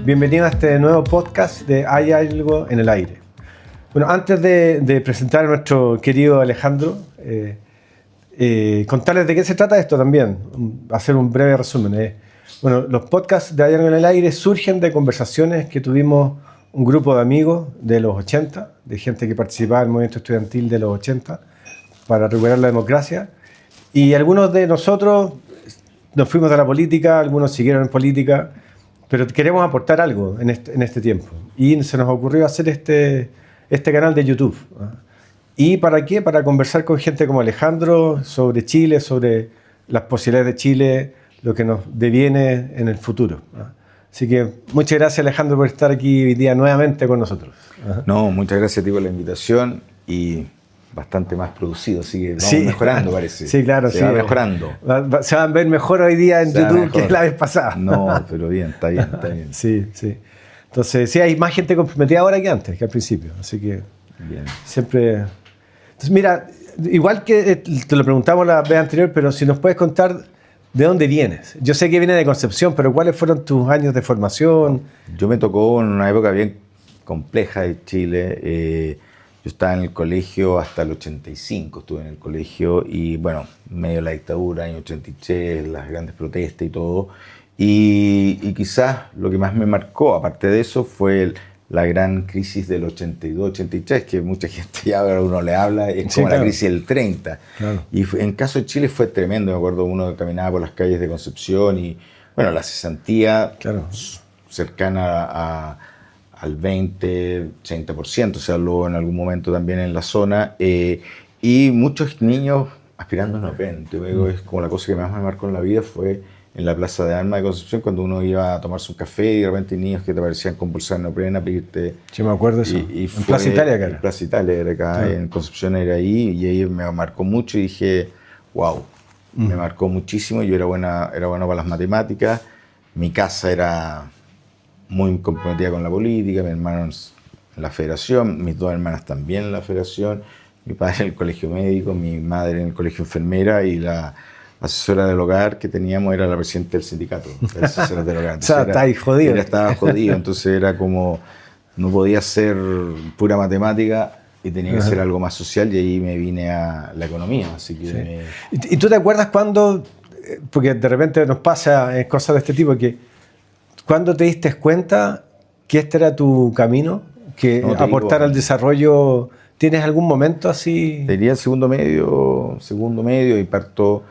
Bienvenido a este nuevo podcast de Hay algo en el aire. Bueno, antes de presentar a nuestro querido Alejandro, contarles de qué se trata esto también, hacer un breve resumen. Bueno, los podcasts de Hay algo en el aire surgen de conversaciones que tuvimos un grupo de amigos de los 80, de gente que participaba en el movimiento estudiantil de los 80 para recuperar la democracia, y algunos de nosotros nos fuimos de la política, algunos siguieron en política, pero queremos aportar algo en este tiempo. Y se nos ocurrió hacer este canal de YouTube. ¿Y para qué? Para conversar con gente como Alejandro sobre Chile, sobre las posibilidades de Chile, lo que nos deviene en el futuro. Así que muchas gracias, Alejandro, por estar aquí hoy día nuevamente con nosotros. No, muchas gracias a ti por la invitación y bastante más producido, así que vamos mejorando, parece. Sí, claro, se va mejorando. Se van a ver mejor hoy día en YouTube que la vez pasada. No, pero bien, está bien, está bien. Sí. Entonces, sí, hay más gente comprometida ahora que antes, que al principio. Así que bien. Siempre... Entonces, mira, igual que te lo preguntamos la vez anterior, pero si nos puedes contar de dónde vienes. Yo sé que vienes de Concepción, pero ¿cuáles fueron tus años de formación? Yo me tocó en una época bien compleja de Chile. Yo estaba en el colegio hasta el 85, estuve en el colegio y bueno, medio de la dictadura, año 83, las grandes protestas y todo. Y quizás lo que más me marcó, aparte de eso, fue la gran crisis del 82-83, que mucha gente ya ahora uno le habla, es como la crisis del 30. Claro. Y en caso de Chile fue tremendo, me acuerdo uno que caminaba por las calles de Concepción y bueno, la cesantía cercana al 20-30%, se habló en algún momento también en la zona, y muchos niños aspirando a neopren. Es como la cosa que más me marcó en la vida fue en la Plaza de Armas de Concepción, cuando uno iba a tomarse un café y de repente hay niños que te parecían con bolsas de neopren a pedirte... Sí, me acuerdo de eso. En Plaza Italia, cara. En Plaza Italia era acá, en Concepción era ahí, y ahí me marcó mucho y dije, wow, me marcó muchísimo. Yo era bueno para las matemáticas, mi casa era muy comprometida con la política, mi hermano en la federación, mis dos hermanas también en la federación, mi padre en el colegio médico, mi madre en el colegio enfermera y la asesora del hogar que teníamos era la presidenta del sindicato de asesoras del hogar. O sea, está ahí jodido. Estaba jodido, entonces era como, no podía ser pura matemática y tenía que ser algo más social y ahí me vine a la economía. Así que ¿Y tú te acuerdas cuando, porque de repente nos pasa cosas de este tipo, que cuando te diste cuenta que este era tu camino, que aportar al desarrollo, ¿tienes algún momento así? Diría segundo medio y parto.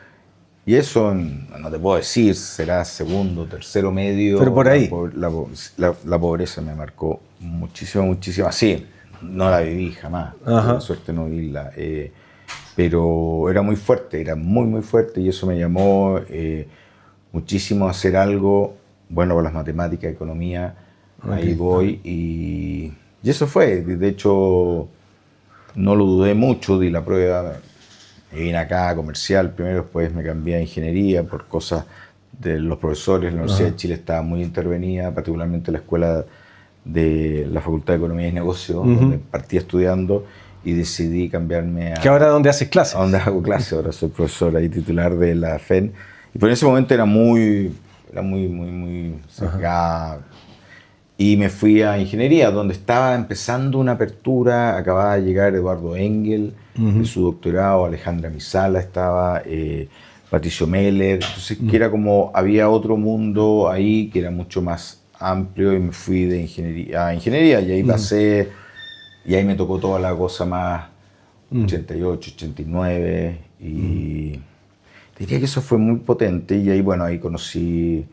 Y eso, no te puedo decir, será segundo, tercero medio. Pero por ahí. La pobreza me marcó muchísimo. Sí, no la viví jamás. Tuve suerte no vivirla. Pero era muy fuerte, era muy fuerte y eso me llamó muchísimo a hacer algo bueno con las matemáticas, economía. Ahí voy y eso fue. De hecho, no lo dudé mucho, di la prueba. Y vine acá a comercial primero, después me cambié a ingeniería por cosas de los profesores. La Universidad de Chile estaba muy intervenida, particularmente la escuela de la Facultad de Economía y Negocios, donde partí estudiando y decidí cambiarme a... ¿Que ahora dónde haces clases? A donde hago clases, ahora soy profesor y titular de la FEN. Y por ese momento era muy cercana. Y me fui a ingeniería, donde estaba empezando una apertura, acababa de llegar Eduardo Engel, de su doctorado, Alejandra Misala estaba, Patricio Meller, entonces que era como, había otro mundo ahí que era mucho más amplio y me fui de ingeniería a ingeniería y ahí pasé, y ahí me tocó toda la cosa más 88, 89 y diría que eso fue muy potente y ahí, bueno, ahí conocí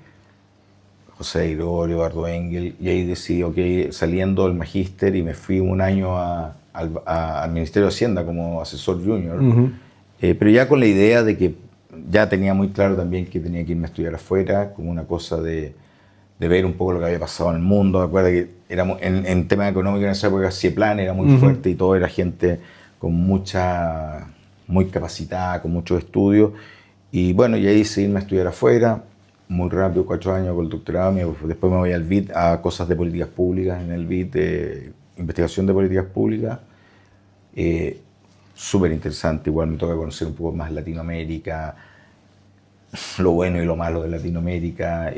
José de Gregorio, Eduardo Engel, y ahí decidí, saliendo del magíster y me fui un año al Ministerio de Hacienda como asesor junior, pero ya con la idea de que ya tenía muy claro también que tenía que irme a estudiar afuera, como una cosa de ver un poco lo que había pasado en el mundo. Recuerda que éramos, en temas económicos en esa época, CIEPLAN era muy fuerte y todo era gente con muy capacitada, con muchos estudios, y bueno, y ahí decidí irme a estudiar afuera. Muy rápido, 4 años con el doctorado, después me voy al BID a cosas de políticas públicas, en el BID de investigación de políticas públicas, súper interesante, igual me toca conocer un poco más Latinoamérica, lo bueno y lo malo de Latinoamérica,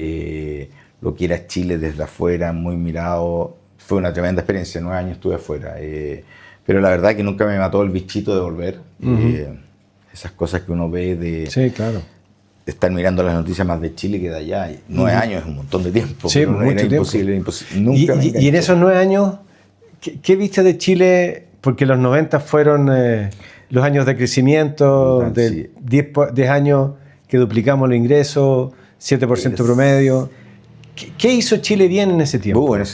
lo que era Chile desde afuera, muy mirado. Fue una tremenda experiencia, 9 años estuve afuera. Pero la verdad que nunca me mató el bichito de volver. Esas cosas que uno ve de, sí, claro, de estar mirando las noticias más de Chile que de allá. 9 años es un montón de tiempo. Sí, mucho era tiempo. imposible. Nunca y en esos 9 años, ¿qué viste de Chile? Porque los 90 fueron los años de crecimiento, Brutal, de sí. 10 años que duplicamos los ingresos, 7% promedio. ¿Qué hizo Chile bien en ese tiempo? Yo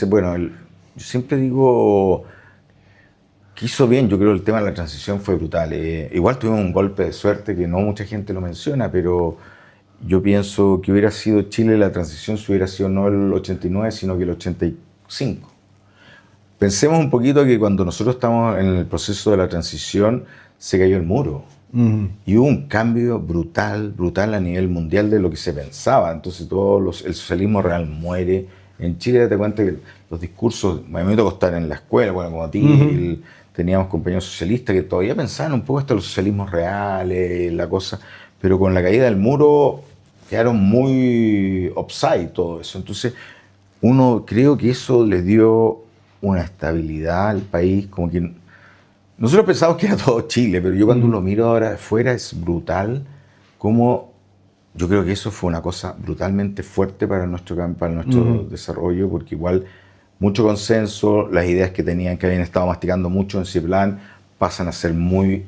siempre digo que hizo bien. Yo creo que el tema de la transición fue brutal. Igual tuvimos un golpe de suerte que no mucha gente lo menciona, pero yo pienso que hubiera sido Chile, la transición si hubiera sido no el 89, sino que el 85. Pensemos un poquito que cuando nosotros estamos en el proceso de la transición se cayó el muro. Y hubo un cambio brutal a nivel mundial de lo que se pensaba. Entonces el socialismo real muere. En Chile, date cuenta que los discursos, a mí me tocó estar en la escuela, bueno, como a ti, teníamos compañeros socialistas que todavía pensaban un poco hasta los socialismos reales, la cosa, pero con la caída del muro quedaron muy upside todo eso. Entonces, creo que eso le dio una estabilidad al país, como que nosotros pensamos que era todo Chile, pero yo cuando lo miro ahora de fuera es brutal como yo creo que eso fue una cosa brutalmente fuerte para nuestro desarrollo, porque igual mucho consenso, las ideas que habían estado masticando mucho en CIPLAN pasan a ser muy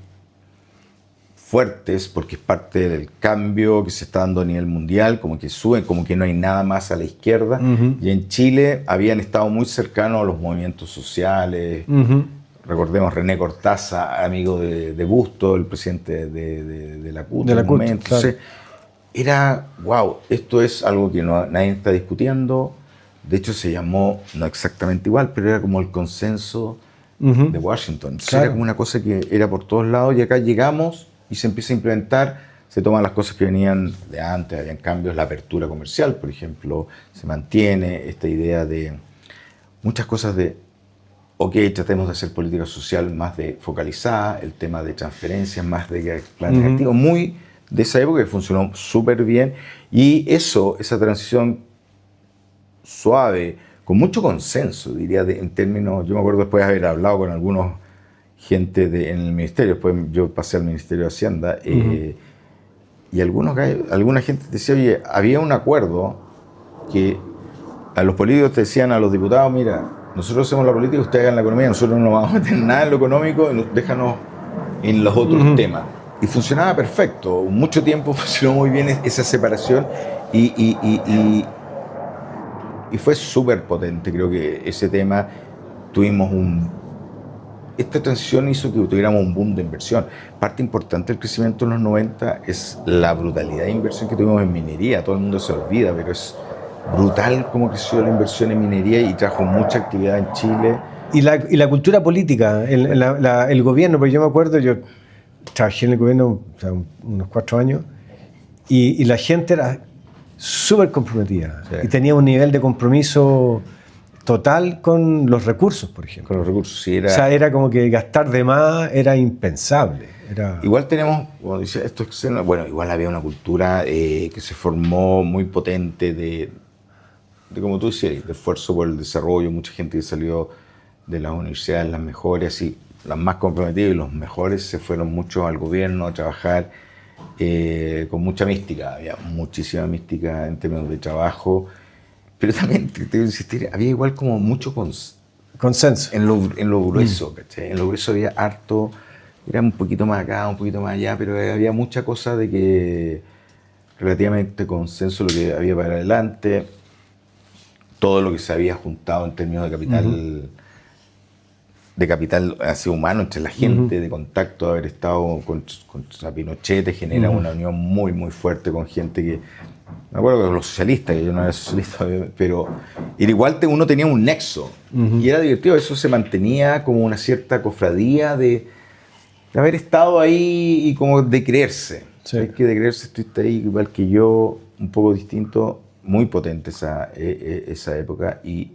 fuertes porque es parte del cambio que se está dando a nivel mundial, como que suben, como que no hay nada más a la izquierda. Y en Chile habían estado muy cercanos a los movimientos sociales. Recordemos René Cortázar, amigo de Busto, el presidente de la CUT. Entonces, era, wow, esto es algo que nadie está discutiendo. De hecho, se llamó, no exactamente igual, pero era como el consenso de Washington. Entonces, era como una cosa que era por todos lados y acá llegamos y se empieza a implementar, se toman las cosas que venían de antes, habían cambios, la apertura comercial, por ejemplo, se mantiene esta idea de muchas cosas de, ok, tratemos de hacer política social más focalizada, el tema de transferencias, más de planes activos, muy de esa época que funcionó súper bien. Y esa transición suave, con mucho consenso, diría, en términos, yo me acuerdo después de haber hablado con algunos gente en el ministerio, después yo pasé al Ministerio de Hacienda, y alguna gente decía, oye, había un acuerdo que a los políticos te decían a los diputados, mira, nosotros hacemos la política, ustedes hagan la economía, nosotros no vamos a meter nada en lo económico, déjanos en los otros temas. Y funcionaba perfecto, mucho tiempo funcionó muy bien esa separación y fue súper potente. Creo que ese tema esta transición hizo que tuviéramos un boom de inversión. Parte importante del crecimiento en los 90 es la brutalidad de inversión que tuvimos en minería. Todo el mundo se olvida, pero es brutal cómo creció la inversión en minería y trajo mucha actividad en Chile. Y la cultura política, el gobierno, porque yo me acuerdo, yo trabajé en el gobierno unos 4 años y la gente era súper comprometida y tenía un nivel de compromiso total con los recursos, por ejemplo. Con los recursos, sí. O sea, era como que gastar de más era impensable. Igual tenemos, como dice esto, bueno, igual había una cultura que se formó muy potente de como tú decías, de esfuerzo por el desarrollo, mucha gente que salió de las universidades, las mejores, y las más comprometidas y los mejores se fueron mucho al gobierno a trabajar con mucha mística, había muchísima mística en términos de trabajo, pero también, te debo insistir, había igual como mucho consenso en lo grueso, ¿cachai? En lo grueso había harto, era un poquito más acá, un poquito más allá, pero había mucha cosa de que relativamente consenso lo que había para adelante, todo lo que se había juntado en términos de capital así humano entre la gente, de contacto, haber estado con Pinochet, te genera una unión muy, muy fuerte con gente que, me acuerdo que los socialistas, que yo no era socialista, pero igual uno tenía un nexo, y era divertido, eso se mantenía como una cierta cofradía de haber estado ahí y como de creerse. Sí. Es que de creerse estuviste ahí igual que yo, un poco distinto, muy potente esa época y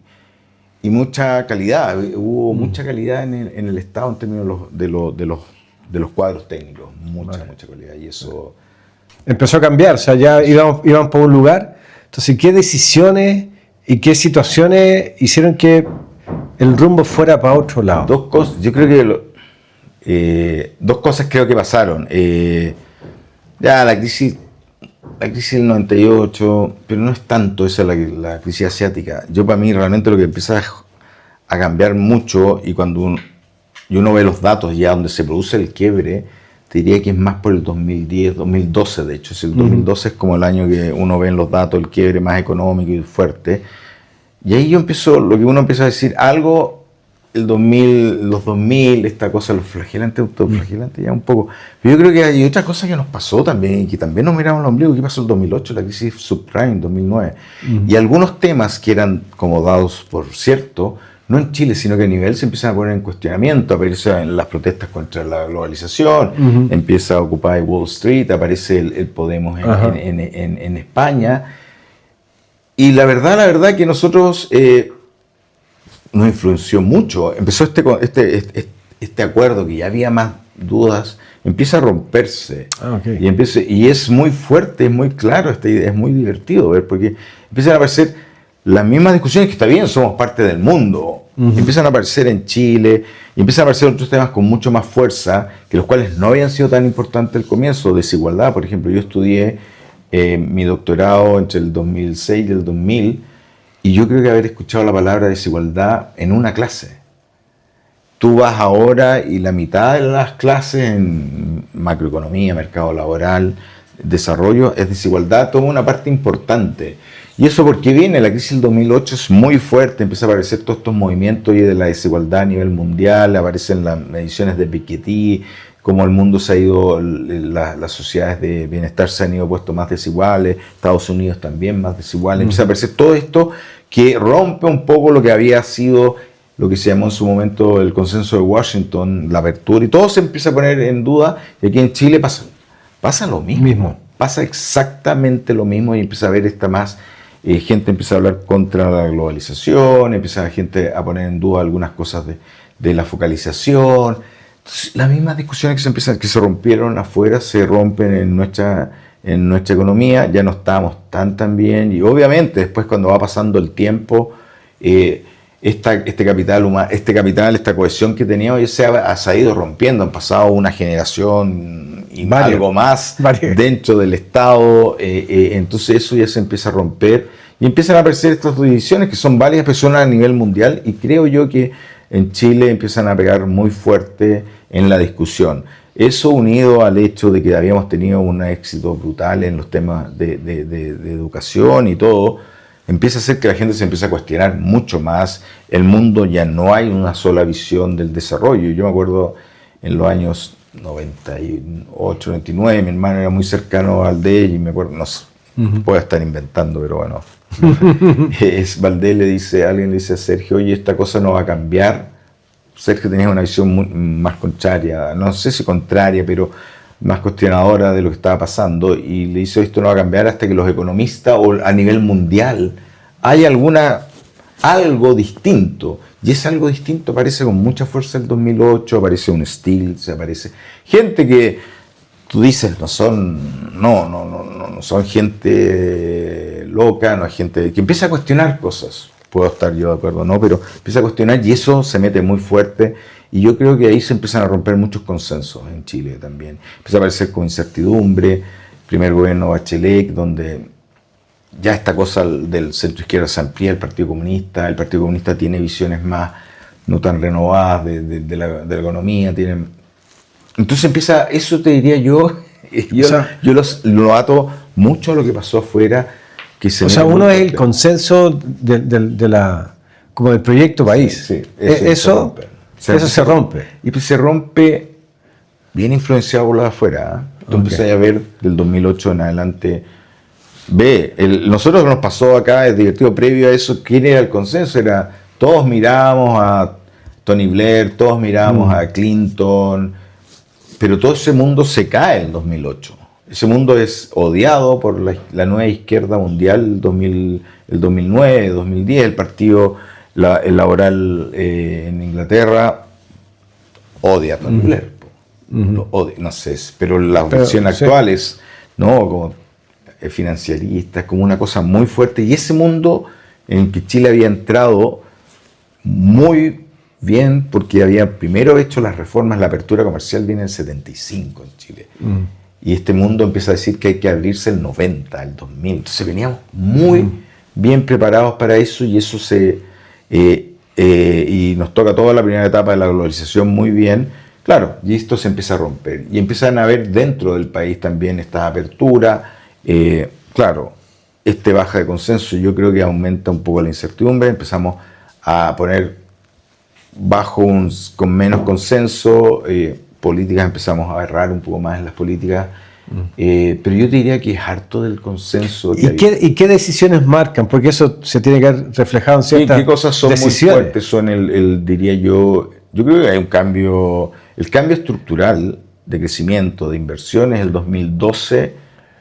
mucha calidad, hubo mucha calidad en el Estado en términos de los cuadros técnicos, mucha calidad, y eso... Empezó a cambiar, o sea, ya íbamos por un lugar, entonces, ¿qué decisiones ¿Y qué situaciones hicieron que el rumbo fuera para otro lado? Dos cosas, yo creo que dos cosas creo que pasaron. Ya la crisis del 98, pero no es tanto esa la crisis asiática. Yo para mí realmente lo que empieza a cambiar mucho, y cuando uno ve los datos ya donde se produce el quiebre, te diría que es más por el 2010, 2012 de hecho. El 2012 es como el año que uno ve en los datos el quiebre más económico y fuerte. Y ahí lo que uno empieza a decir, algo, los 2000, esta cosa, los flagelantes, autoflagelantes, ya un poco. Pero yo creo que hay otra cosa que nos pasó también, y que también nos miramos el ombligo. ¿Qué pasó en el 2008? La crisis subprime, 2009. Y algunos temas que eran como dados por cierto, no en Chile, sino que a nivel se empiezan a poner en cuestionamiento. Aparecen las protestas contra la globalización, empieza a ocupar Wall Street, aparece el Podemos en España. Y la verdad que nosotros nos influenció mucho. Empezó este acuerdo que ya había más dudas, empieza a romperse. Y es muy fuerte, es muy claro esta idea, es muy divertido ver, porque empiezan a aparecer las mismas discusiones, que está bien, somos parte del mundo. Empiezan a aparecer en Chile, y empiezan a aparecer otros temas con mucho más fuerza, que los cuales no habían sido tan importantes al comienzo. Desigualdad, por ejemplo. Yo estudié mi doctorado entre el 2006 y el 2000, y yo creo que haber escuchado la palabra desigualdad en una clase. Tú vas ahora y la mitad de las clases en macroeconomía, mercado laboral, desarrollo, es desigualdad, toma una parte importante. Y eso porque viene, la crisis del 2008 es muy fuerte, empieza a aparecer todos estos movimientos de la desigualdad a nivel mundial, aparecen las mediciones de Piketty, cómo el mundo se ha ido, las sociedades de bienestar se han ido puesto más desiguales, Estados Unidos también más desiguales, empieza a aparecer todo esto que rompe un poco lo que había sido lo que se llamó en su momento el consenso de Washington, la apertura, y todo se empieza a poner en duda. Y aquí en Chile pasa lo mismo. Pasa exactamente lo mismo, y empieza a haber gente empieza a hablar contra la globalización, empieza la gente a poner en duda algunas cosas de la focalización. Entonces, las mismas discusiones que se rompieron afuera se rompen en nuestra economía. Ya no estábamos tan bien, y obviamente después, cuando va pasando el tiempo, este capital, esta cohesión que teníamos ya se ha ido rompiendo. Han pasado una generación y algo más dentro del Estado, entonces eso ya se empieza a romper y empiezan a aparecer estas divisiones que son varias personas a nivel mundial, y creo yo que en Chile empiezan a pegar muy fuerte en la discusión. Eso, unido al hecho de que habíamos tenido un éxito brutal en los temas de educación y todo, empieza a hacer que la gente se empiece a cuestionar mucho más. El mundo, ya no hay una sola visión del desarrollo. Yo me acuerdo en los años 98, 99, mi hermano era muy cercano al Valdés, y me acuerdo, no sé, puedo estar inventando, pero bueno, Valdés alguien le dice a Sergio, oye, esta cosa no va a cambiar. Sergio tenía una visión más contraria, no sé si contraria, pero más cuestionadora de lo que estaba pasando, y le dice, esto no va a cambiar hasta que los economistas, o a nivel mundial, hay algo distinto. Y ese algo distinto aparece con mucha fuerza en el 2008, aparece un Stiglitz, aparece gente que tú dices, no son gente loca, no hay gente que empieza a cuestionar cosas. Puedo estar yo de acuerdo, ¿no? Pero empieza a cuestionar, y eso se mete muy fuerte, y yo creo que ahí se empiezan a romper muchos consensos en Chile también. Empieza a aparecer con incertidumbre, primer gobierno Bachelet, donde ya esta cosa del centro izquierda se amplía, el Partido Comunista tiene visiones más no tan renovadas de la economía, entonces empieza, eso te diría yo lo ato mucho a lo que pasó afuera. Uno es el consenso como del proyecto país. Sí, eso se rompe. Y pues se rompe bien influenciado por lo de afuera. Tú empiezas a ver del 2008 en adelante. Nosotros lo que nos pasó acá es divertido. Previo a eso, ¿quién era el consenso? Todos mirábamos a Tony Blair, todos mirábamos a Clinton, pero todo ese mundo se cae en el 2008. Ese mundo es odiado por la nueva izquierda mundial, el 2009, 2010, el partido el laboral en Inglaterra odia a Tony Blair. Lo odia, no sé, pero la versión actual es, ¿no?, como financiarista, es como una cosa muy fuerte. Y ese mundo en que Chile había entrado muy bien porque había primero hecho las reformas, la apertura comercial viene en el 75 en Chile. Y este mundo empieza a decir que hay que abrirse el 90, el 2000. Entonces veníamos muy bien preparados para eso y eso y nos toca toda la primera etapa de la globalización muy bien. Claro, y esto se empieza a romper. Y empiezan a haber dentro del país también esta apertura. Claro, baja de consenso yo creo que aumenta un poco la incertidumbre. Empezamos a poner con menos consenso, políticas empezamos a errar un poco más en las políticas, pero yo te diría que es harto del consenso. ¿Y qué decisiones marcan? Porque eso se tiene que ver reflejado en ciertas ¿Qué cosas son decisiones? muy fuertes? Son diría yo creo que hay un cambio, el cambio estructural de crecimiento, de inversiones, el 2012,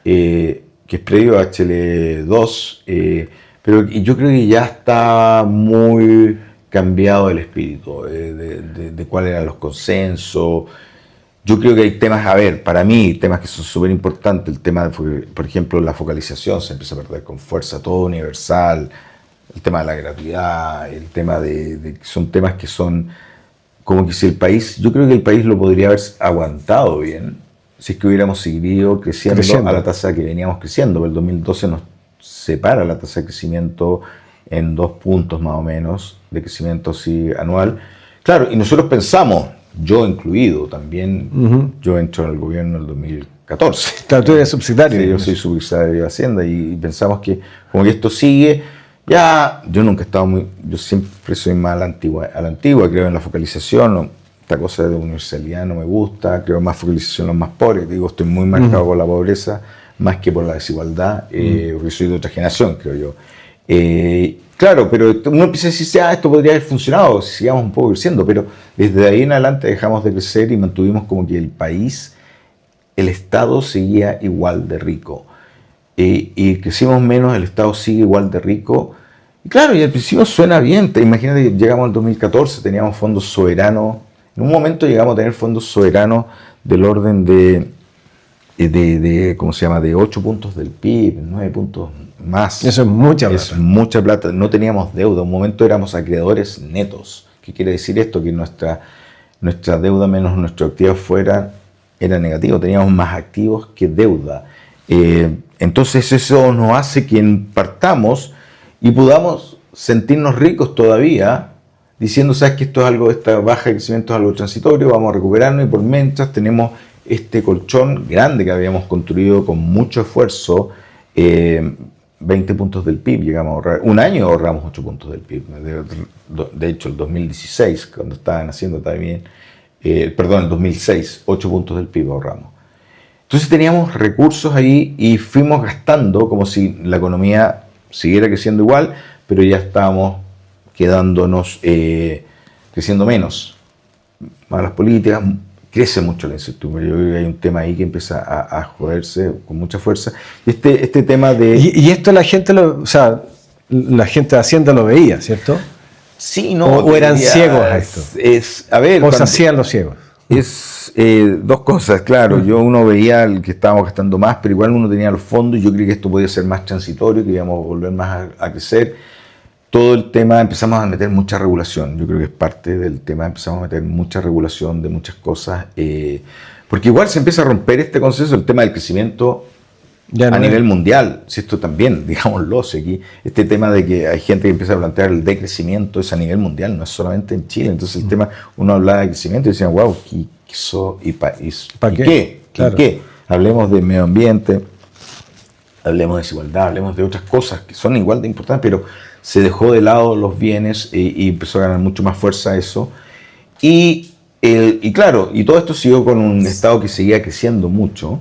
que es previo a HL2, pero yo creo que ya está muy cambiado el espíritu de cuáles eran los consensos. Yo creo que hay temas, para mí, temas que son súper importantes, el tema de, por ejemplo, la focalización se empieza a perder con fuerza, todo universal, el tema de la gratuidad, el tema son temas que son como que si yo creo que el país lo podría haber aguantado bien, si es que hubiéramos seguido creciendo a la tasa que veníamos creciendo, pero el 2012 nos separa la tasa de crecimiento en 2 puntos más o menos de crecimiento anual. Claro, y nosotros pensamos, yo incluido también, yo entro en el gobierno en el 2014. Claro, tú eres subsidiario. Sí, yo soy subsidiario de Hacienda y pensamos que como que esto sigue, yo nunca he estado yo siempre soy más a la antigua, creo en la focalización, esta cosa de universalidad no me gusta, creo más focalización en los más pobres, estoy muy marcado por la pobreza, más que por la desigualdad, porque soy de otra generación, creo yo. Claro, pero uno empieza a decir, esto podría haber funcionado, si sigamos un poco creciendo, pero desde ahí en adelante dejamos de crecer y mantuvimos como que el Estado seguía igual de rico. Y crecimos menos, el Estado sigue igual de rico. Y claro, y al principio suena bien, imagínate que llegamos al 2014, teníamos fondos soberanos, en un momento llegamos a tener fondos soberanos del orden ¿cómo se llama?, de 8 puntos del PIB, 9 puntos más. Eso es mucha plata. Es mucha plata. No teníamos deuda. En un momento éramos acreedores netos. ¿Qué quiere decir esto? Que nuestra deuda menos nuestro activo era negativo. Teníamos más activos que deuda. Entonces eso nos hace que partamos y podamos sentirnos ricos todavía, diciendo, sabes que esta baja de crecimiento es algo transitorio, vamos a recuperarnos y por mientras tenemos este colchón grande que habíamos construido con mucho esfuerzo, 20 puntos del PIB, llegamos a ahorrar. Un año ahorramos 8 puntos del PIB. De hecho, el 2016, cuando estaban haciendo también, el 2006, 8 puntos del PIB ahorramos. Entonces teníamos recursos ahí y fuimos gastando como si la economía siguiera creciendo igual, pero ya estábamos quedándonos, creciendo menos. Malas políticas, crece mucho la incertidumbre. Yo creo que hay un tema ahí que empieza a joderse con mucha fuerza. Este tema de... Y esto la gente la gente de Hacienda lo veía, ¿cierto? Sí, no. ¿O eran ciegos a esto? ¿O se hacían los ciegos? Es dos cosas, claro. Uno veía que estábamos gastando más, pero igual uno tenía los fondos y yo creí que esto podía ser más transitorio, que íbamos a volver más a crecer. Todo el tema, empezamos a meter mucha regulación. Yo creo que es parte del tema, empezamos a meter mucha regulación de muchas cosas, porque igual se empieza a romper este consenso, el tema del crecimiento a nivel mundial. Si esto también, digámoslo, aquí, este tema de que hay gente que empieza a plantear el decrecimiento es a nivel mundial, no es solamente en Chile. Entonces el tema, uno hablaba de crecimiento y decían, wow, ¿para qué? Claro. ¿Qué? Hablemos de medio ambiente, hablemos de desigualdad, hablemos de otras cosas que son igual de importantes, pero se dejó de lado los bienes y empezó a ganar mucho más fuerza eso. Y claro, y todo esto siguió con un Estado que seguía creciendo mucho,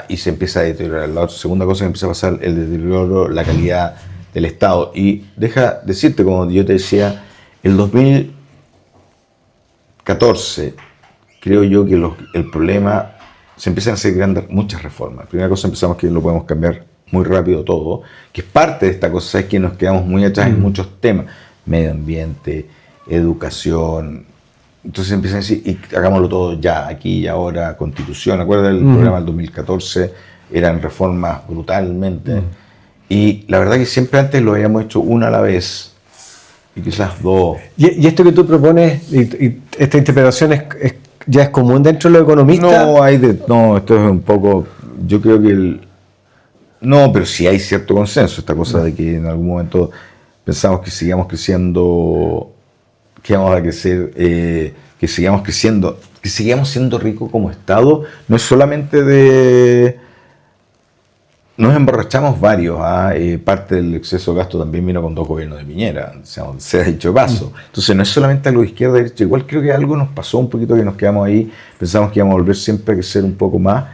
y se empieza a deteriorar. La segunda cosa que empieza a pasar, el deterioro, la calidad del Estado. Y deja decirte, como yo te decía, el 2014, creo yo que el problema, se empiezan a hacer muchas reformas. Primera cosa, empezamos que lo podemos cambiar muy rápido todo, que es parte de esta cosa, es que nos quedamos muy atrás en muchos temas, medio ambiente, educación. Entonces empiezan a decir, y hagámoslo todo ya, aquí y ahora, constitución. ¿Acuerdas del programa del 2014? Eran reformas brutalmente. Y la verdad que siempre antes lo habíamos hecho una a la vez, y quizás dos. ¿Y esto que tú propones, y esta interpretación ya es común dentro de los economistas? No, esto es un poco, yo creo que no, pero sí hay cierto consenso, esta cosa de que en algún momento pensamos que sigamos creciendo, que vamos a crecer, que sigamos creciendo, que sigamos siendo ricos como Estado, no es solamente de... Nos emborrachamos varios, parte del exceso de gasto también vino con 2 gobiernos de Piñera, se ha dicho de paso. Entonces no es solamente algo de izquierda y derecha, igual creo que algo nos pasó un poquito que nos quedamos ahí, pensamos que íbamos a volver siempre a crecer un poco más,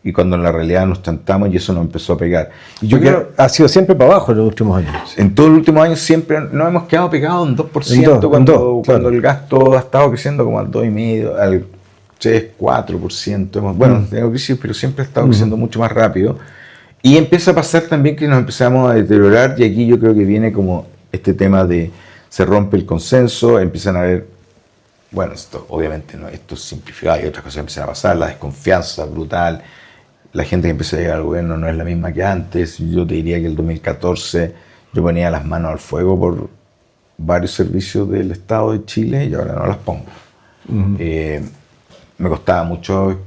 y cuando en la realidad nos tentamos y eso nos empezó a pegar. Y yo creo que ha sido siempre para abajo en los últimos años. En todos los últimos años siempre nos hemos quedado pegados en 2%, cuando el gasto ha estado creciendo como al 2,5%, al 3, 4%. Bueno, tenemos crisis, pero siempre ha estado creciendo mucho más rápido. Y empieza a pasar también que nos empezamos a deteriorar, y aquí yo creo que viene como este tema de se rompe el consenso, empiezan a haber, bueno, esto obviamente no, esto es simplificado y otras cosas empiezan a pasar, la desconfianza brutal, la gente que empieza a llegar al gobierno no es la misma que antes. Yo te diría que el 2014 yo ponía las manos al fuego por varios servicios del Estado de Chile y ahora no las pongo. Me costaba mucho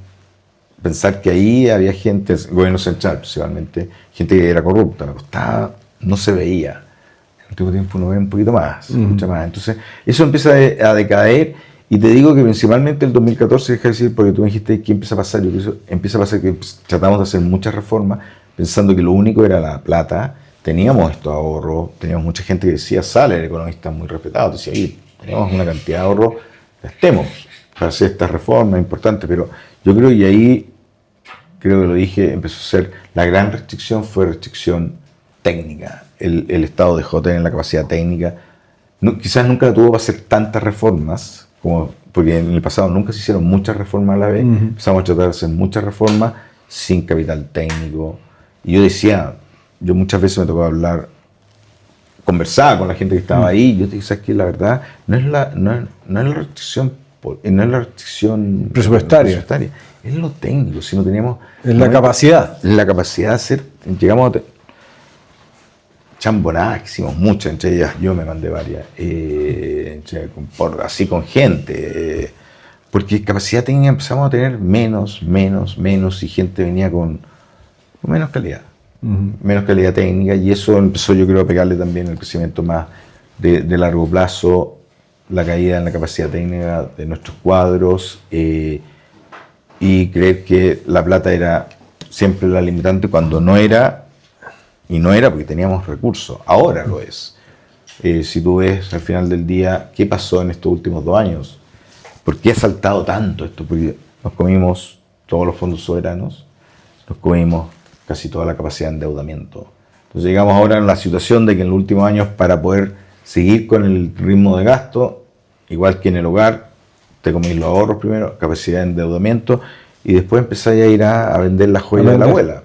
pensar que ahí había gente, el gobierno central principalmente, gente que era corrupta, me costaba, no se veía. En el último tiempo uno ve un poquito más, mucho más. Entonces, eso empieza a decaer, y te digo que principalmente el 2014, deja de decir, porque tú me dijiste que empieza a pasar, yo creo que empieza a pasar que tratamos de hacer muchas reformas, pensando que lo único era la plata. Teníamos estos ahorros, teníamos mucha gente que decía, Sala, el economista muy respetado, decía, oye, tenemos una cantidad de ahorros, gastemos para hacer estas reformas importantes, pero yo creo que ahí, creo que lo dije, empezó a ser, la gran restricción fue restricción técnica. El Estado dejó de tener la capacidad técnica. No, quizás nunca tuvo para hacer tantas reformas, porque en el pasado nunca se hicieron muchas reformas a la vez. Empezamos a tratar de hacer muchas reformas sin capital técnico. Y yo decía, yo muchas veces me tocó conversaba con la gente que estaba ahí, y yo te dije, ¿sabes qué? La verdad, no es la restricción presupuestaria, es lo técnico. Si no teníamos... Es la capacidad. La capacidad de hacer... Llegamos a... chambonadas que hicimos muchas, entre ellas yo me mandé varias, así con gente, porque capacidad técnica empezamos a tener menos, y gente venía con menos calidad, menos calidad técnica, y eso empezó, yo creo, a pegarle también el crecimiento más de largo plazo, la caída en la capacidad técnica de nuestros cuadros, y creer que la plata era siempre la limitante cuando no era. Y no era porque teníamos recursos, ahora lo es. Si tú ves al final del día qué pasó en estos últimos 2 años, ¿por qué ha saltado tanto esto? Porque nos comimos todos los fondos soberanos, nos comimos casi toda la capacidad de endeudamiento. Entonces llegamos ahora en la situación de que en los últimos años, para poder seguir con el ritmo de gasto, igual que en el hogar, te comís los ahorros primero, capacidad de endeudamiento, y después empezáis a ir a vender las joyas de la abuela.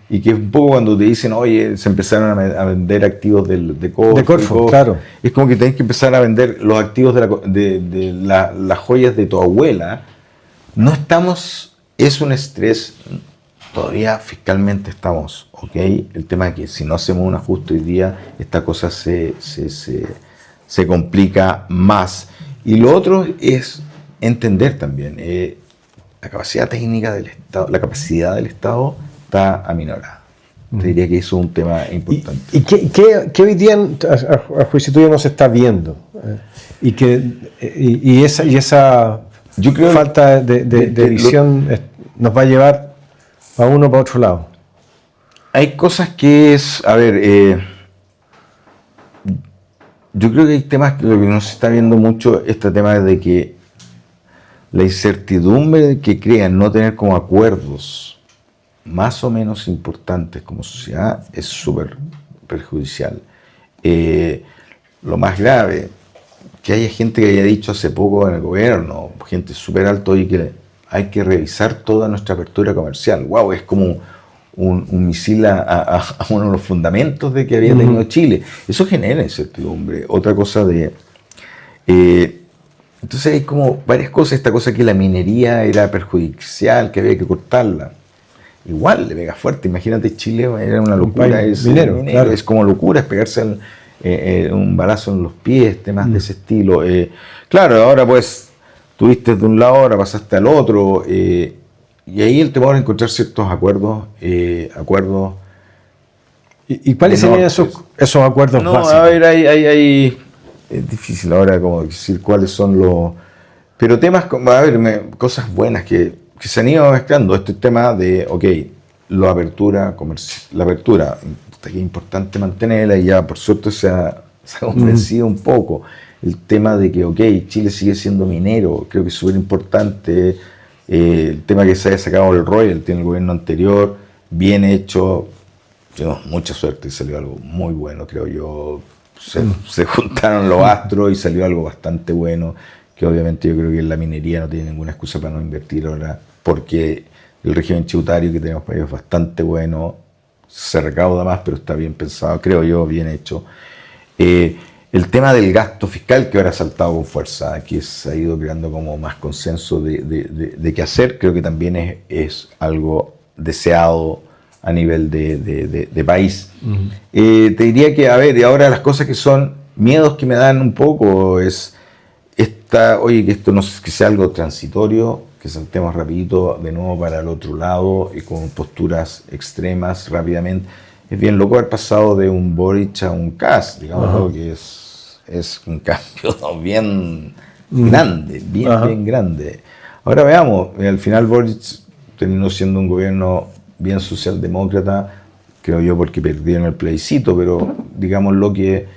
Y que es un poco cuando te dicen, oye, se empezaron a vender activos de Corfo, claro. Es como que tenés que empezar a vender los activos de las joyas de tu abuela. No estamos, es un estrés, todavía fiscalmente estamos, ¿ok? El tema es que si no hacemos un ajuste hoy día, esta cosa se complica más. Y lo otro es entender también, la capacidad técnica del Estado, la capacidad del Estado está aminorada. Te diría que eso es un tema importante. ¿Y qué hoy día, a juicio tuyo, no se está viendo? Y esa yo creo falta de visión nos va a llevar para uno o para otro lado. Hay cosas que es, a ver, yo creo que hay temas que lo que no se está viendo mucho, este tema de que la incertidumbre que crean no tener como acuerdos más o menos importantes como sociedad es súper perjudicial. Lo más grave, que haya gente que haya dicho hace poco en el gobierno, gente súper alto, y que hay que revisar toda nuestra apertura comercial. ¡Wow! Es como un misil a uno de los fundamentos de que había tenido Chile. Eso genera incertidumbre. Otra cosa entonces hay como varias cosas. Esta cosa que la minería era perjudicial, que había que cortarla. igual le pega fuerte. Imagínate, Chile era una locura. Es minero, claro. Es como locura, es pegarse un balazo en los pies, temas de ese estilo. Claro, ahora pues tuviste de un lado, ahora pasaste al otro. Y ahí el temor a encontrar ciertos acuerdos. ¿Y cuáles serían esos acuerdos básicos? A ver, es difícil ahora como decir cuáles son los... Pero temas, cosas buenas que se han ido mezclando. Este tema de, la apertura comercial, que es importante mantenerla y ya por suerte se ha convencido un poco. El tema de que, Chile sigue siendo minero, creo que es súper importante. El tema que se haya sacado el royalty en el gobierno anterior, bien hecho. Tuvimos mucha suerte y salió algo muy bueno, creo yo. Se juntaron los astros y salió algo bastante bueno, que obviamente yo creo que la minería no tiene ninguna excusa para no invertir ahora, porque el régimen tributario que tenemos para ellos es bastante bueno, se recauda más, pero está bien pensado, creo yo, bien hecho. El tema del gasto fiscal, que ahora ha saltado con fuerza, que se ha ido creando como más consenso de qué hacer, creo que también es algo deseado a nivel de país. Te diría que, y ahora las cosas que son miedos que me dan un poco es que esto no que sea algo transitorio, que saltemos rapidito de nuevo para el otro lado y con posturas extremas rápidamente. Es bien loco haber pasado de un Boric a un Kast, digamos, que es un cambio bien grande, bien grande. Ahora veamos, al final Boric terminó siendo un gobierno bien socialdemócrata, creo yo, porque perdieron el plebiscito, pero digamos lo que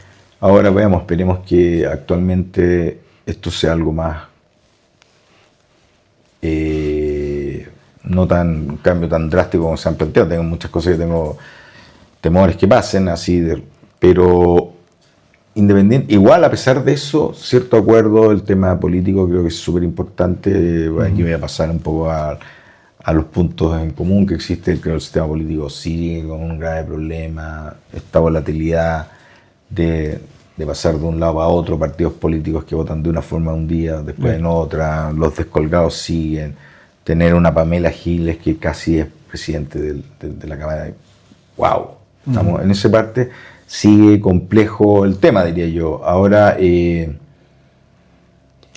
ahora veamos, esperemos que actualmente esto sea algo más, no tan un cambio tan drástico como se han planteado. Tengo muchas cosas que tengo temores que pasen así, pero independiente, igual a pesar de eso, cierto acuerdo, el tema político creo que es súper importante. Aquí voy a pasar un poco a los puntos en común que existe. Creo que el sistema político sigue con un grave problema, esta volatilidad de pasar de un lado a otro, partidos políticos que votan de una forma un día, después en otra, los descolgados siguen, tener una Pamela Giles que casi es presidente de la Cámara. ¡Wow! Estamos en esa parte, sigue complejo el tema, diría yo. Ahora,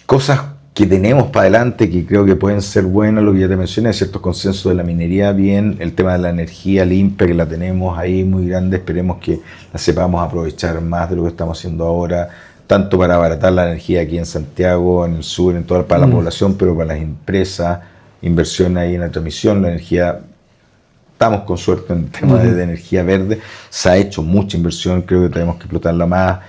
cosas que tenemos para adelante que creo que pueden ser buenas, lo que ya te mencioné, ciertos consensos de la minería, bien, el tema de la energía limpia que la tenemos ahí muy grande, esperemos que la sepamos aprovechar más de lo que estamos haciendo ahora, tanto para abaratar la energía aquí en Santiago, en el sur, en toda para la población, pero para las empresas, inversión ahí en la transmisión, la energía, estamos con suerte en el tema de energía verde, se ha hecho mucha inversión, creo que tenemos que explotarla más.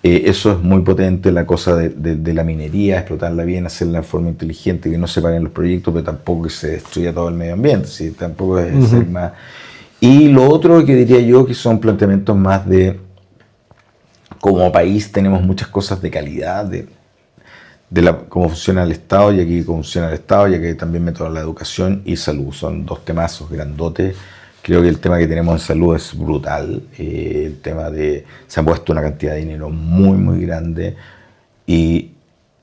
Eso es muy potente, la cosa de la minería, explotarla bien, hacerla de forma inteligente, que no se paren los proyectos, pero tampoco que se destruya todo el medio ambiente, ¿sí? Tampoco es ser más. Y lo otro que diría yo que son planteamientos más de, como país tenemos muchas cosas de calidad, de cómo funciona el Estado, y aquí cómo funciona el Estado, y aquí también meto la educación y salud, son dos temazos grandotes. Creo que el tema que tenemos en salud es brutal. El tema se ha puesto una cantidad de dinero muy, muy grande y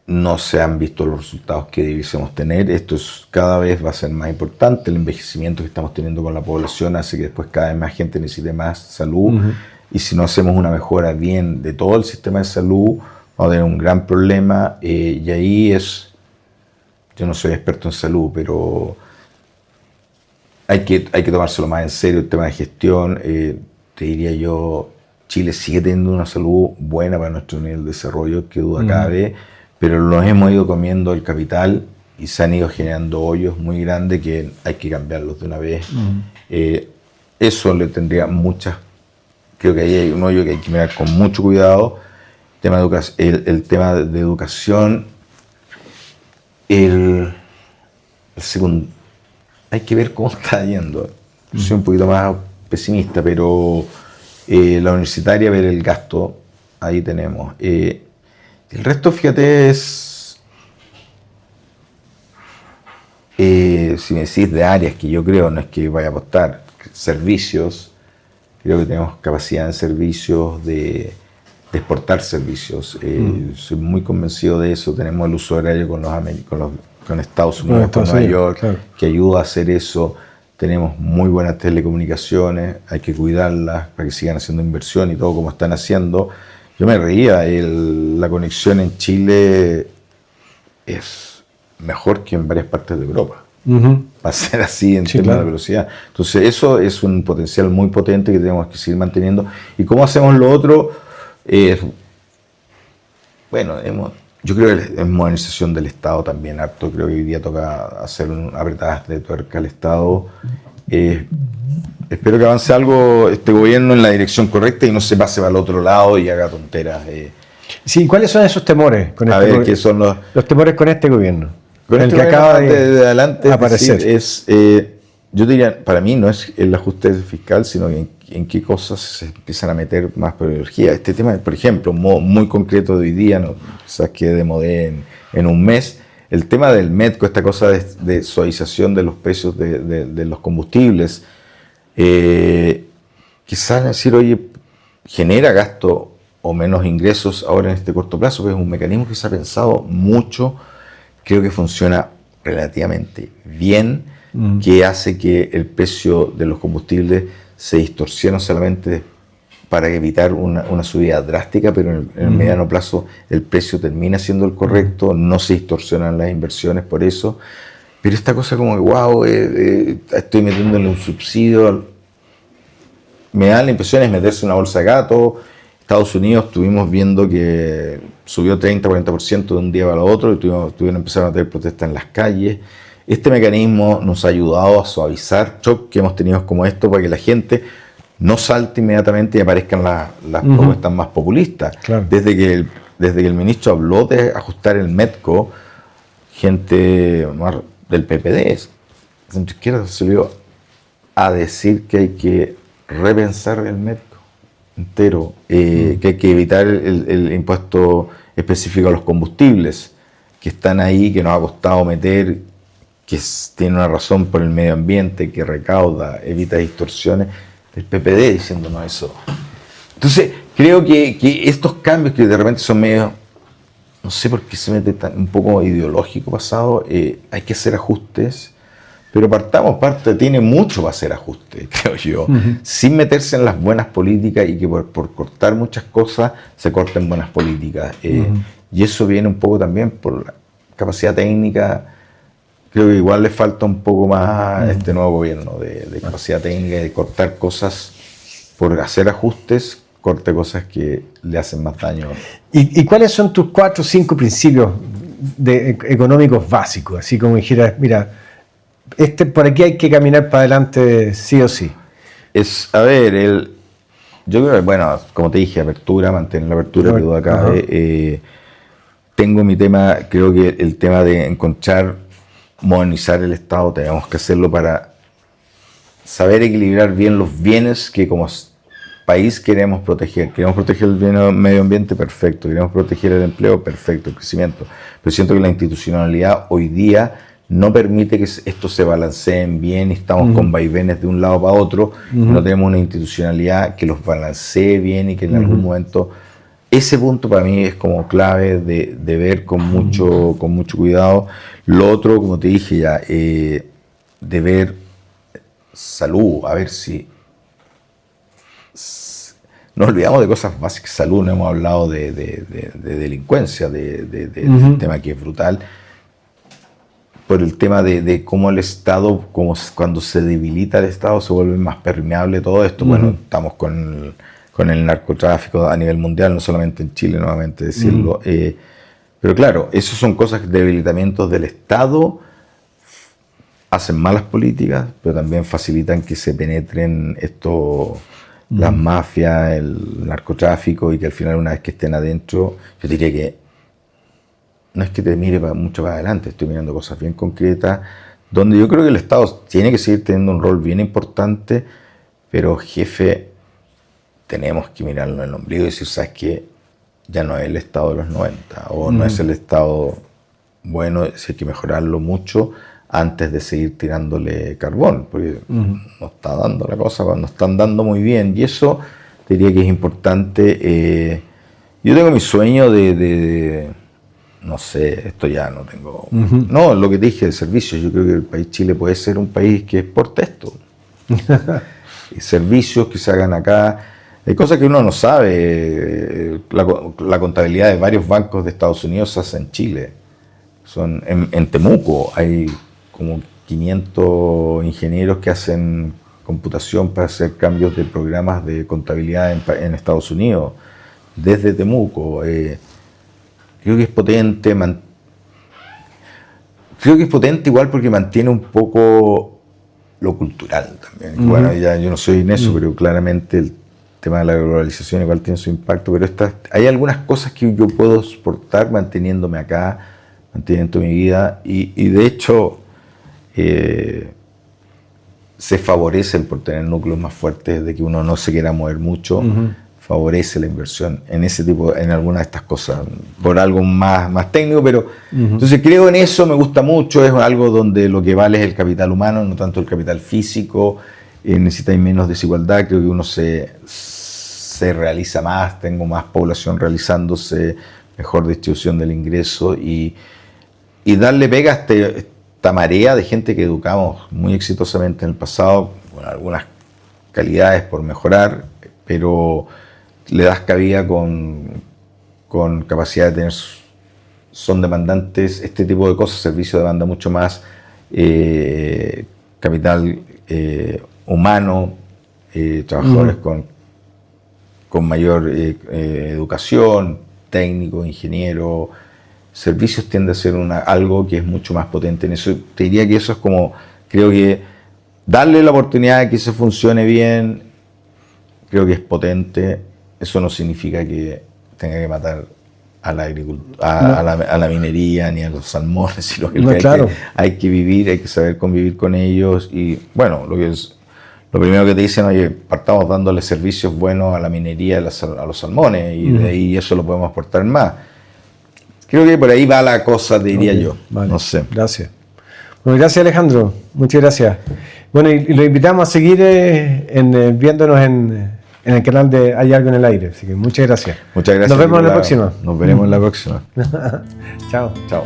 no se han visto los resultados que debiésemos tener. Esto cada vez va a ser más importante. El envejecimiento que estamos teniendo con la población hace que después cada vez más gente necesite más salud. Y si no hacemos una mejora bien de todo el sistema de salud, vamos a tener un gran problema. Y ahí yo no soy experto en salud, pero hay que tomárselo más en serio el tema de gestión. Te diría yo, Chile sigue teniendo una salud buena para nuestro nivel de desarrollo, que duda cabe, pero nos hemos ido comiendo el capital y se han ido generando hoyos muy grandes que hay que cambiarlos de una vez. Eso le tendría creo que ahí hay un hoyo que hay que mirar con mucho cuidado. El tema de educación, el segundo, hay que ver cómo está yendo. Yo soy un poquito más pesimista, pero la universitaria, ver el gasto, ahí tenemos. El resto, fíjate, si me decís de áreas que yo creo, no es que vaya a apostar, servicios, creo que tenemos capacidad en servicios de exportar servicios. Soy muy convencido de eso. Tenemos el uso horario con Estados Unidos, con Nueva York, claro, que ayuda a hacer eso. tenemos muy buenas telecomunicaciones, hay que cuidarlas para que sigan haciendo inversión y todo como están haciendo. Yo me reía, la conexión en Chile es mejor que en varias partes de Europa. Va a ser así en temas de velocidad. Entonces eso es un potencial muy potente que tenemos que seguir manteniendo. ¿Y cómo hacemos lo otro? Bueno, yo creo que es modernización del Estado también harto. Creo que hoy día toca hacer apretadas de tuerca al Estado. Espero que avance algo este gobierno en la dirección correcta y no se pase para el otro lado y haga tonteras. Sí, ¿cuáles son esos temores con este gobierno? ¿Qué son los temores con este gobierno? Con el este que acaba de adelante aparecer. Yo diría, para mí no es el ajuste fiscal, sino en qué cosas se empiezan a meter más por energía. Este tema, por ejemplo, muy concreto de hoy día, ¿no? Quizás quede de modé en un mes, el tema del MEDCO, esta cosa de suavización de los precios de los combustibles, quizás decir, oye, genera gasto o menos ingresos ahora en este corto plazo, pero es un mecanismo que se ha pensado mucho, creo que funciona relativamente bien, que hace que el precio de los combustibles se distorsione solamente para evitar una subida drástica, pero en el mediano plazo el precio termina siendo el correcto, no se distorsionan las inversiones por eso. Pero esta cosa como que, wow, estoy metiéndole un subsidio, me da la impresión es meterse una bolsa de gato. Estados Unidos estuvimos viendo que subió 30-40% de un día para el otro y tuvieron empezaron a tener protestas en las calles. Este mecanismo nos ha ayudado a suavizar choques que hemos tenido como esto para que la gente no salte inmediatamente y aparezcan las propuestas más populistas. Claro. Desde que el ministro habló de ajustar el MEDCO, gente del PPD, centro izquierda, salió a decir que hay que repensar el MEDCO entero, que hay que evitar el impuesto específico a los combustibles que están ahí, que nos ha costado meter, que tiene una razón por el medio ambiente, que recauda, evita distorsiones, el PPD diciéndonos eso. Entonces, creo que estos cambios que de repente son medio, no sé por qué se mete un poco ideológico pasado, hay que hacer ajustes, pero tiene mucho para hacer ajustes, creo yo, sin meterse en las buenas políticas y que por cortar muchas cosas se corten buenas políticas. Y eso viene un poco también por la capacidad técnica. Creo que igual le falta un poco más a este nuevo gobierno de capacidad técnica de cortar cosas por hacer ajustes, corte cosas que le hacen más daño. ¿Y cuáles son tus 4 o 5 principios económicos básicos? Así como dijeras, mira, por aquí hay que caminar para adelante sí o sí. Yo creo que, bueno, como te dije, mantener la apertura, que duda cabe. Tengo mi tema, creo que el tema de modernizar el Estado, tenemos que hacerlo para saber equilibrar bien los bienes que como país queremos proteger. Queremos proteger el medio ambiente, perfecto. Queremos proteger el empleo, perfecto, el crecimiento. Pero siento que la institucionalidad hoy día no permite que esto se balanceen bien y estamos con vaivenes de un lado para otro. No tenemos una institucionalidad que los balancee bien y que en algún momento... Ese punto para mí es como clave de ver con mucho cuidado. Lo otro, como te dije ya, de ver salud, a ver si... Nos olvidamos de cosas básicas, salud, no hemos hablado de delincuencia, del tema que es brutal. Por el tema de cómo el Estado, cuando se debilita el Estado, se vuelve más permeable todo esto. Bueno, estamos con el narcotráfico a nivel mundial, no solamente en Chile, nuevamente decirlo. Pero claro, esas son cosas, debilitamientos del Estado, hacen malas políticas, pero también facilitan que se penetren las mafias, el narcotráfico, y que al final, una vez que estén adentro, yo diría que no es que te mire mucho para adelante, estoy mirando cosas bien concretas, donde yo creo que el Estado tiene que seguir teniendo un rol bien importante, pero jefe, tenemos que mirarlo en el ombligo y decir, ¿sabes qué? Ya no es el Estado de los 90, o no es el Estado bueno, si hay que mejorarlo mucho antes de seguir tirándole carbón, porque no está dando la cosa, no están dando muy bien, y eso diría que es importante. Yo tengo mi sueño de no sé, esto ya no tengo... No, lo que te dije, el servicio, yo creo que el país Chile puede ser un país que exporte esto. Servicios que se hagan acá, hay cosas que uno no sabe. La contabilidad de varios bancos de Estados Unidos se hace en Chile. En Temuco hay como 500 ingenieros que hacen computación para hacer cambios de programas de contabilidad en Estados Unidos, desde Temuco. Creo que es potente. Creo que es potente igual porque mantiene un poco lo cultural también. Bueno, ya yo no soy en eso, pero claramente el tema de la globalización igual tiene su impacto, pero hay algunas cosas que yo puedo soportar manteniéndome acá, manteniendo mi vida, y de hecho se favorecen por tener núcleos más fuertes, de que uno no se quiera mover mucho, favorece la inversión en algunas de estas cosas, por algo más técnico, pero entonces creo en eso, me gusta mucho, es algo donde lo que vale es el capital humano, no tanto el capital físico, necesita menos desigualdad, creo que uno se realiza más, tengo más población realizándose, mejor distribución del ingreso y darle pega a esta marea de gente que educamos muy exitosamente en el pasado, con algunas calidades por mejorar, pero le das cabida con capacidad de tener, son demandantes, este tipo de cosas, servicio demanda mucho más capital humano, trabajadores con mayor educación, técnico, ingeniero. Servicios tiende a ser algo que es mucho más potente en eso. Te diría que eso es como, creo que darle la oportunidad de que eso funcione bien, creo que es potente. Eso no significa que tenga que matar a la agricultura, a la minería, ni a los salmones, sino que, hay que vivir, hay que saber convivir con ellos. Y bueno, lo primero que te dicen, oye, partamos dándole servicios buenos a la minería, a los salmones, y de ahí eso lo podemos aportar más. Creo que por ahí va la cosa, diría yo. Vale. No sé. Gracias. Bueno, gracias Alejandro, muchas gracias. Bueno, y lo invitamos a seguir viéndonos en el canal de Hay Algo en el Aire. Así que muchas gracias. Muchas gracias. Nos vemos en la próxima. Nos veremos en la próxima. Chao. Chao.